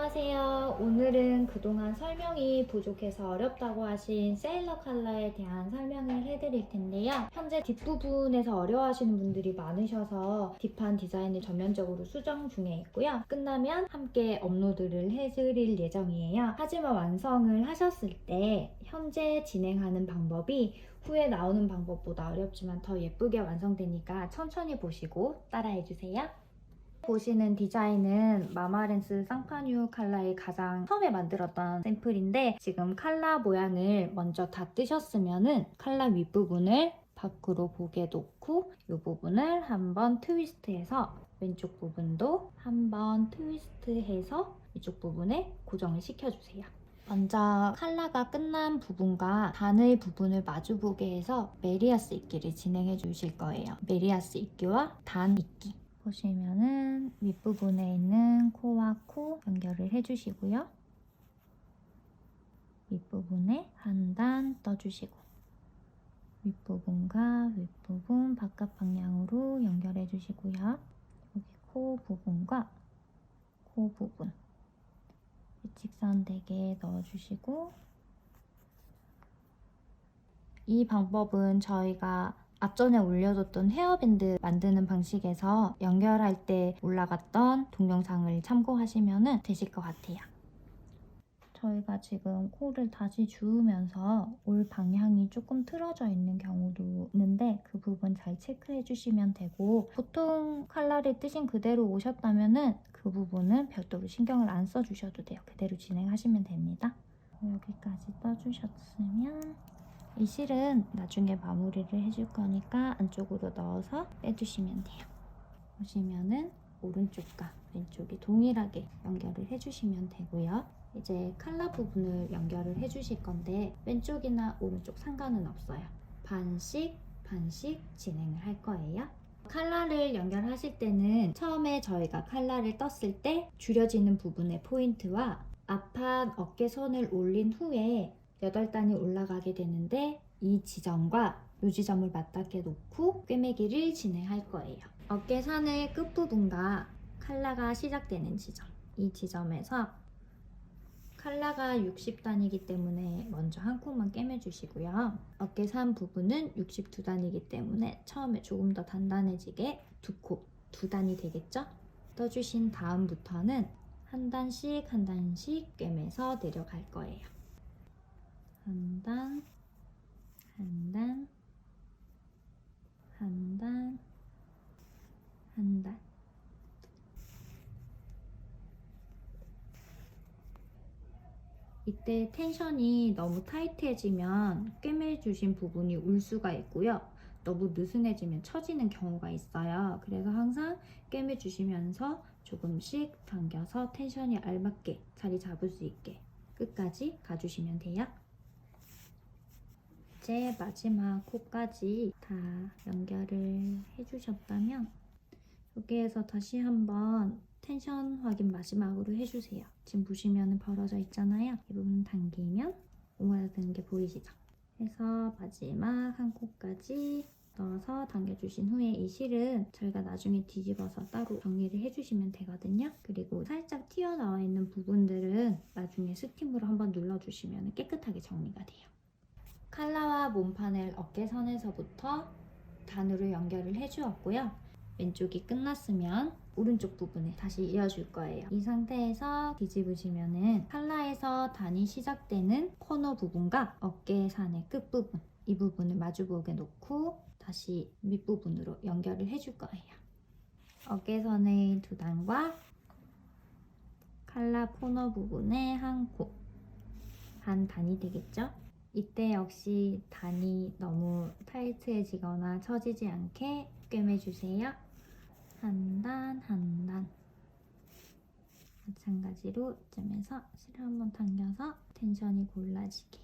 안녕하세요. 오늘은 그동안 설명이 부족해서 어렵다고 하신 세일러 컬러에 대한 설명을 해드릴 텐데요. 현재 뒷부분에서 어려워하시는 분들이 많으셔서 뒷판 디자인을 전면적으로 수정 중에 있고요. 끝나면 함께 업로드를 해드릴 예정이에요. 하지만 완성을 하셨을 때 현재 진행하는 방법이 후에 나오는 방법보다 어렵지만 더 예쁘게 완성되니까 천천히 보시고 따라해주세요. 보시는 디자인은 마마렌스 쌍파뉴 컬러의 가장 처음에 만들었던 샘플인데 지금 컬러 모양을 먼저 다 뜨셨으면은 컬러 윗부분을 밖으로 보게 놓고 이 부분을 한번 트위스트해서 왼쪽 부분도 한번 트위스트해서 이쪽 부분에 고정을 시켜주세요. 먼저 컬러가 끝난 부분과 단의 부분을 마주보게 해서 메리아스 입기를 진행해 주실 거예요. 메리아스 입기와 단 입기. 보시면은 윗부분에 있는 코와 코 연결을 해주시고요. 윗부분에 한 단 떠주시고 윗부분과 윗부분 바깥 방향으로 연결해 주시고요. 여기 코 부분과 코 부분 일직선되게 넣어주시고 이 방법은 저희가 앞전에 올려줬던 헤어밴드 만드는 방식에서 연결할 때 올라갔던 동영상을 참고하시면 되실 것 같아요. 저희가 지금 코를 다시 주우면서 올 방향이 조금 틀어져 있는 경우도 있는데 그 부분 잘 체크해 주시면 되고 보통 컬러를 뜨신 그대로 오셨다면 그 부분은 별도로 신경을 안 써주셔도 돼요. 그대로 진행하시면 됩니다. 여기까지 떠주셨으면 이 실은 나중에 마무리를 해줄 거니까 안쪽으로 넣어서 빼주시면 돼요. 보시면은 오른쪽과 왼쪽이 동일하게 연결을 해주시면 되고요. 이제 컬러 부분을 연결을 해주실 건데 왼쪽이나 오른쪽 상관은 없어요. 반씩 진행을 할 거예요. 컬러를 연결하실 때는 처음에 저희가 컬러를 떴을 때 줄여지는 부분의 포인트와 앞판 어깨선을 올린 후에 8단이 올라가게 되는데 이 지점과 이 지점을 맞닿게 놓고 꿰매기를 진행할 거예요. 어깨선의 끝부분과 컬러가 시작되는 지점, 이 지점에서 컬러가 60단이기 때문에 먼저 한 콕만 꿰매주시고요. 어깨선 부분은 62단이기 때문에 처음에 조금 더 단단해지게 2콕, 2단이 되겠죠? 떠주신 다음부터는 한 단씩 꿰매서 내려갈 거예요. 한 단, 한 단, 한 단, 한 단. 이때 텐션이 너무 타이트해지면 꿰매주신 부분이 울 수가 있고요. 너무 느슨해지면 처지는 경우가 있어요. 그래서 항상 꿰매주시면서 조금씩 당겨서 텐션이 알맞게 자리 잡을 수 있게 끝까지 가주시면 돼요. 이제 마지막 코까지 다 연결을 해주셨다면 여기에서 다시 한번 텐션 확인 마지막으로 해주세요. 지금 보시면 벌어져 있잖아요. 이 부분 당기면 오므라드는 게 보이시죠? 해서 마지막 한 코까지 넣어서 당겨주신 후에 이 실은 저희가 나중에 뒤집어서 따로 정리를 해주시면 되거든요. 그리고 살짝 튀어나와 있는 부분들은 나중에 스팀으로 한번 눌러주시면 깨끗하게 정리가 돼요. 컬러와 몸판을 어깨선에서부터 단으로 연결을 해주었고요. 왼쪽이 끝났으면 오른쪽 부분에 다시 이어줄 거예요. 이 상태에서 뒤집으시면은 컬러에서 단이 시작되는 코너 부분과 어깨선의 끝부분, 이 부분을 마주보게 놓고 다시 밑부분으로 연결을 해줄 거예요. 어깨선의 2단과 컬러 코너 부분의 한 코, 한 단이 되겠죠? 이때 역시 단이 너무 타이트해지거나 처지지 않게 꿰매주세요. 한 단, 한 단. 마찬가지로 이쯤에서 실을 한번 당겨서 텐션이 골라지게.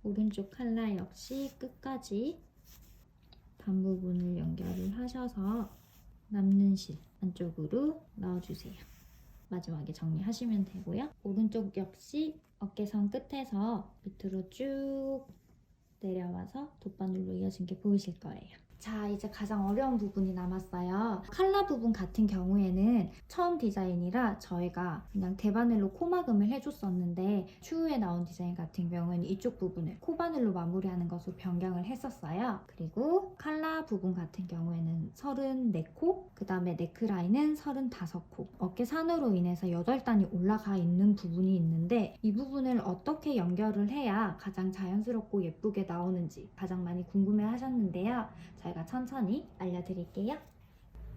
오른쪽 컬러 역시 끝까지 반 부분을 연결을 하셔서 남는 실 안쪽으로 넣어주세요. 마지막에 정리하시면 되고요. 오른쪽 역시 어깨선 끝에서 밑으로 쭉 내려와서 돗바늘로 이어진 게 보이실 거예요. 자, 이제 가장 어려운 부분이 남았어요. 칼라 부분 같은 경우에는 처음 디자인이라 저희가 그냥 대바늘로 코막음을 해줬었는데 추후에 나온 디자인 같은 경우에는 이쪽 부분을 코바늘로 마무리하는 것으로 변경을 했었어요. 그리고 칼라 부분 같은 경우에는 34코, 그 다음에 네크라인은 35코. 어깨 산으로 인해서 8단이 올라가 있는 부분이 있는데 이 부분을 어떻게 연결을 해야 가장 자연스럽고 예쁘게 나오는지 가장 많이 궁금해 하셨는데요. 저희가 천천히 알려드릴게요.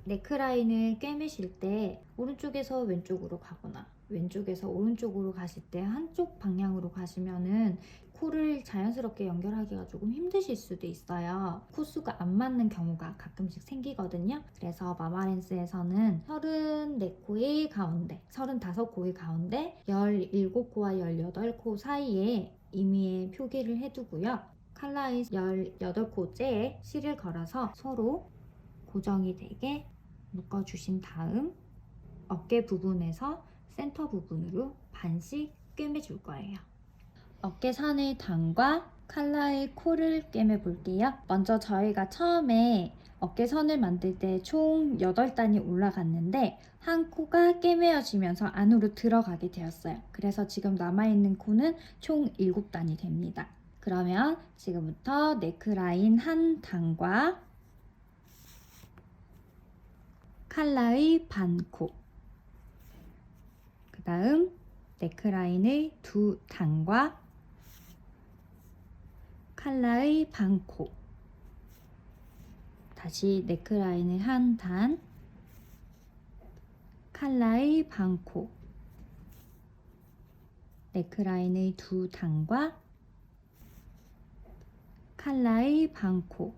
네크라인을 꿰매실 때 오른쪽에서 왼쪽으로 가거나 왼쪽에서 오른쪽으로 가실 때 한쪽 방향으로 가시면은 코를 자연스럽게 연결하기가 조금 힘드실 수도 있어요. 코수가 안 맞는 경우가 가끔씩 생기거든요. 그래서 마마렌스에서는 34코의 가운데, 35코의 가운데 17코와 18코 사이에 임의의 표기를 해두고요. 칼라의 18코째에 실을 걸어서 서로 고정이 되게 묶어주신 다음 어깨 부분에서 센터 부분으로 반씩 꿰매줄 거예요. 어깨선의 단과 칼라의 코를 꿰매 볼게요. 먼저 저희가 처음에 어깨선을 만들 때 총 8단이 올라갔는데 한 코가 꿰매어지면서 안으로 들어가게 되었어요. 그래서 지금 남아있는 코는 총 7단이 됩니다. 그러면 지금부터 네크라인 한 단과 칼라의 반코, 그 다음 네크라인의 2단과 칼라의 반코, 다시 네크라인의 한 단, 칼라의 반코, 네크라인의 2단과 칼라의 반코,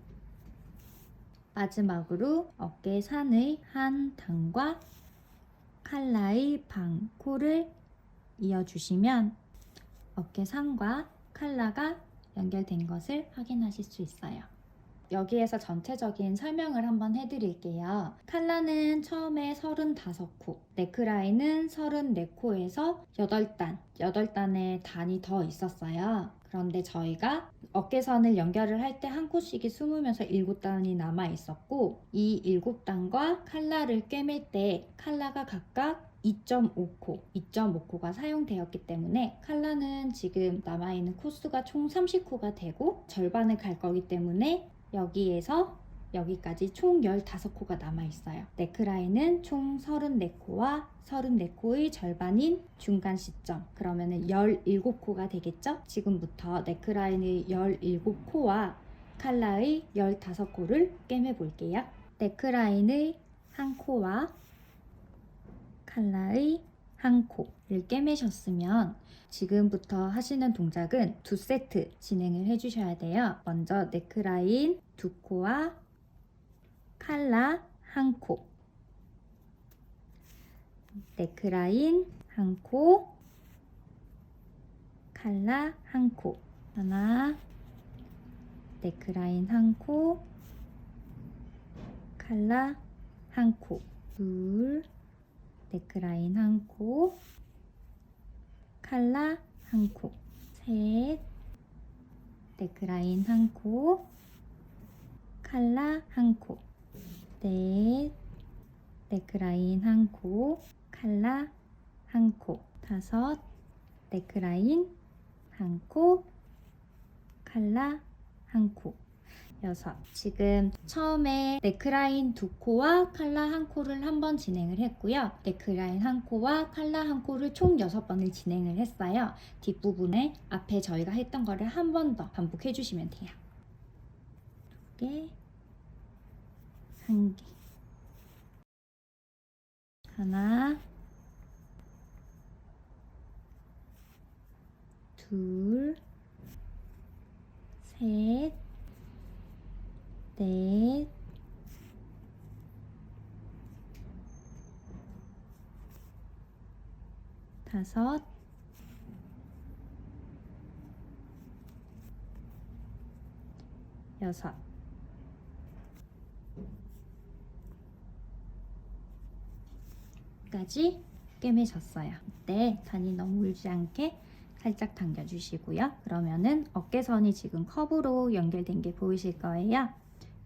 마지막으로 어깨 산의 한 단과 칼라의 반코를 이어주시면 어깨 산과 칼라가 연결된 것을 확인하실 수 있어요. 여기에서 전체적인 설명을 한번 해드릴게요. 칼라는 처음에 35코, 네크라인은 34코에서 8단, 8단의 단이 더 있었어요. 그런데 저희가 어깨선을 연결을 할 때 한 코씩이 숨으면서 7단이 남아 있었고 이 7단과 칼라를 꿰맬 때 칼라가 각각 2.5코, 2.5코가 사용되었기 때문에 칼라는 지금 남아있는 코수가 총 30코가 되고 절반을 갈 거기 때문에 여기에서 여기까지 총 15코가 남아있어요. 네크라인은 총 34코와 34코의 절반인 중간 시점, 그러면은 17코가 되겠죠? 지금부터 네크라인의 17코와 칼라의 15코를 꿰매 볼게요. 네크라인의 한 코와 칼라의 한 코를 꿰매셨으면 지금부터 하시는 동작은 2세트 진행을 해주셔야 돼요. 먼저 네크라인 2코와 칼라 한 코, 네크라인 한 코, 칼라 한 코, 하나, 네크라인 한 코, 칼라 한 코, 둘, 네크라인 한 코, 칼라 한 코, 셋, 네크라인 한 코, 칼라 한 코, 넷, 네크라인 한 코, 칼라 한 코, 다섯, 네크라인 한 코, 칼라 한 코, 여섯. 지금 처음에 네크라인 2코와 칼라 한 코를 한 번 진행을 했고요. 네크라인 한 코와 칼라 한 코를 총 6번을 진행을 했어요. 뒷부분에 앞에 저희가 했던 거를 한 번 더 반복해 주시면 돼요. 2개, 1개, 하나, 둘, 셋, 넷, 다섯, 여섯. 까지 꿰매졌어요. 이때 단이 너무 울지 않게 살짝 당겨주시고요. 그러면은 어깨선이 지금 컵으로 연결된 게 보이실 거예요.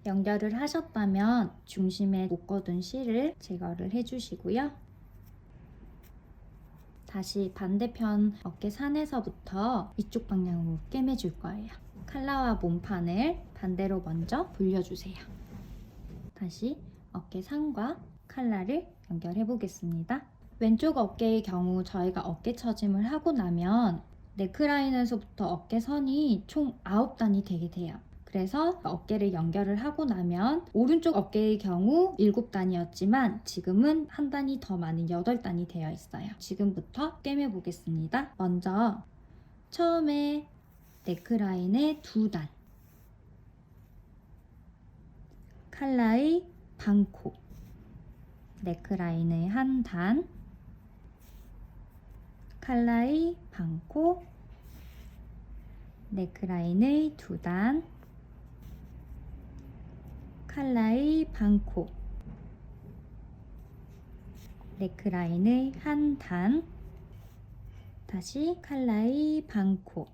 연결을 하셨다면 중심에 묶어둔 실을 제거를 해주시고요. 다시 반대편 어깨 산에서부터 이쪽 방향으로 꿰매줄 거예요. 칼라와 몸판을 반대로 먼저 돌려주세요. 다시 어깨 산과 칼라를 연결해 보겠습니다. 왼쪽 어깨의 경우 저희가 어깨 처짐을 하고 나면 네크라인에서부터 어깨 선이 총 9단이 되게 돼요. 그래서 어깨를 연결을 하고 나면 오른쪽 어깨의 경우 7단이었지만 지금은 한 단이 더 많은 8단이 되어 있어요. 지금부터 꿰매 보겠습니다. 먼저 처음에 네크라인의 2단, 칼라의 반코, 네크라인의 1단, 칼라의 반코, 네크라인의 2단, 칼라의 반코, 네크라인의 1단, 다시 칼라의 반코,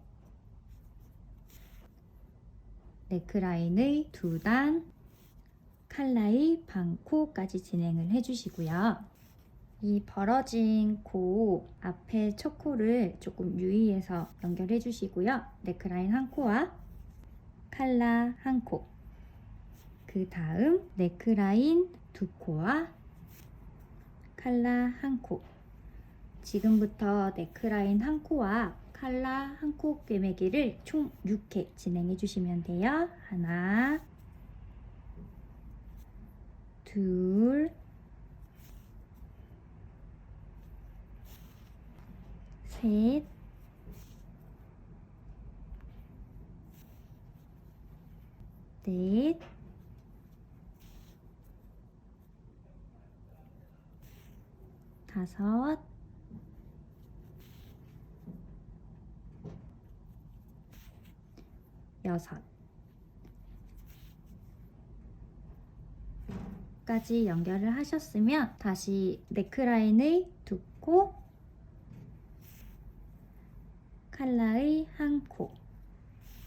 네크라인의 2단, 칼라의 반코까지 진행을 해주시고요. 이 벌어진 코 앞에 첫 코를 조금 유의해서 연결해 주시고요. 네크라인 한 코와 칼라 한 코, 그 다음 네크라인 2코와 칼라 한 코. 지금부터 네크라인 한 코와 칼라 한 코 꿰매기를 총 6회 진행해 주시면 돼요. 하나, 둘, 셋, 넷, 다섯, 여섯 까지 연결을 하셨으면 다시 네크라인의 2코, 칼라의 한 코,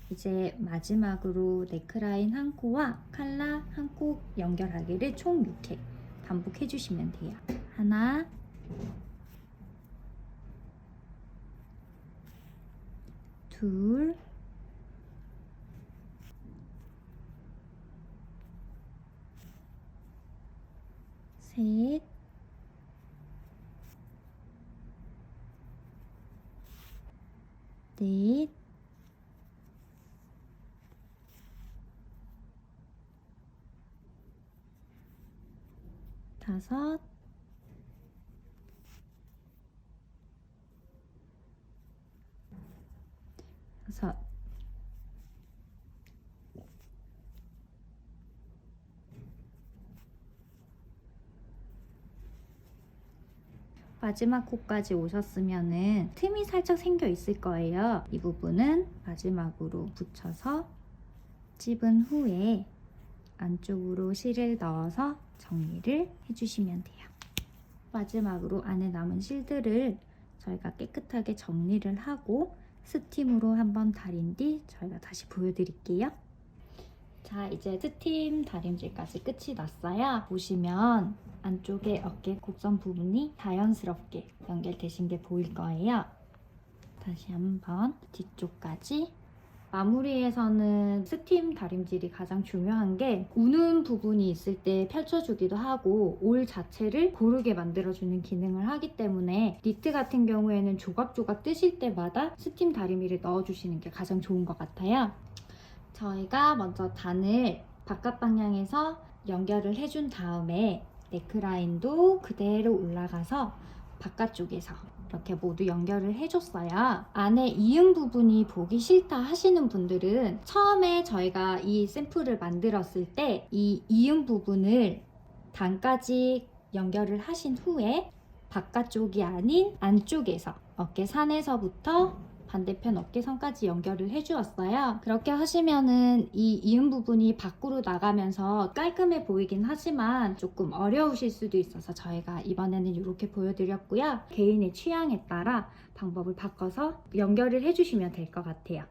이제 마지막으로 네크라인 한 코와 칼라 한 코 연결하기를 총 6회 반복해 주시면 돼요. 하나, 둘, 셋, 넷, 다섯, 여섯, 마지막 코까지 오셨으면은 틈이 살짝 생겨 있을 거예요. 이 부분은 마지막으로 붙여서 찝은 후에 안쪽으로 실을 넣어서 정리를 해주시면 돼요. 마지막으로 안에 남은 실들을 저희가 깨끗하게 정리를 하고 스팀으로 한번 다린 뒤 저희가 다시 보여드릴게요. 자, 이제 스팀 다림질까지 끝이 났어요. 보시면 안쪽에 어깨 곡선 부분이 자연스럽게 연결되신 게 보일 거예요. 다시 한번 뒤쪽까지. 마무리에서는 스팀 다림질이 가장 중요한 게 우는 부분이 있을 때 펼쳐주기도 하고 올 자체를 고르게 만들어주는 기능을 하기 때문에 니트 같은 경우에는 조각조각 뜨실 때마다 스팀 다리미를 넣어주시는 게 가장 좋은 것 같아요. 저희가 먼저 단을 바깥 방향에서 연결을 해준 다음에 네크라인도 그대로 올라가서 바깥쪽에서 이렇게 모두 연결을 해줬어요. 안에 이음 부분이 보기 싫다 하시는 분들은 처음에 저희가 이 샘플을 만들었을 때 이 이음 부분을 단까지 연결을 하신 후에 바깥쪽이 아닌 안쪽에서 어깨 산에서부터 반대편 어깨선까지 연결을 해주었어요. 그렇게 하시면은 이 이음 부분이 밖으로 나가면서 깔끔해 보이긴 하지만 조금 어려우실 수도 있어서 저희가 이번에는 이렇게 보여드렸고요. 개인의 취향에 따라 방법을 바꿔서 연결을 해주시면 될 것 같아요.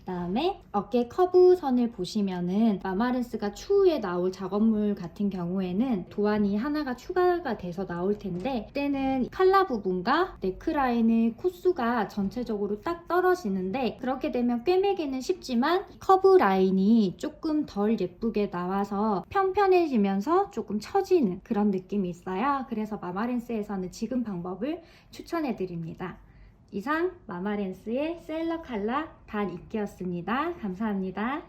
다음에 어깨 커브 선을 보시면은 마마렌스가 추후에 나올 작업물 같은 경우에는 도안이 하나가 추가가 돼서 나올 텐데, 그때는 칼라 부분과 네크라인의 코수가 전체적으로 딱 떨어지는데, 그렇게 되면 꿰매기는 쉽지만 커브 라인이 조금 덜 예쁘게 나와서 평평해지면서 조금 처지는 그런 느낌이 있어요. 그래서 마마렌스에서는 지금 방법을 추천해 드립니다. 이상 마마렌스의 셀러 칼라 반 입기였습니다. 감사합니다.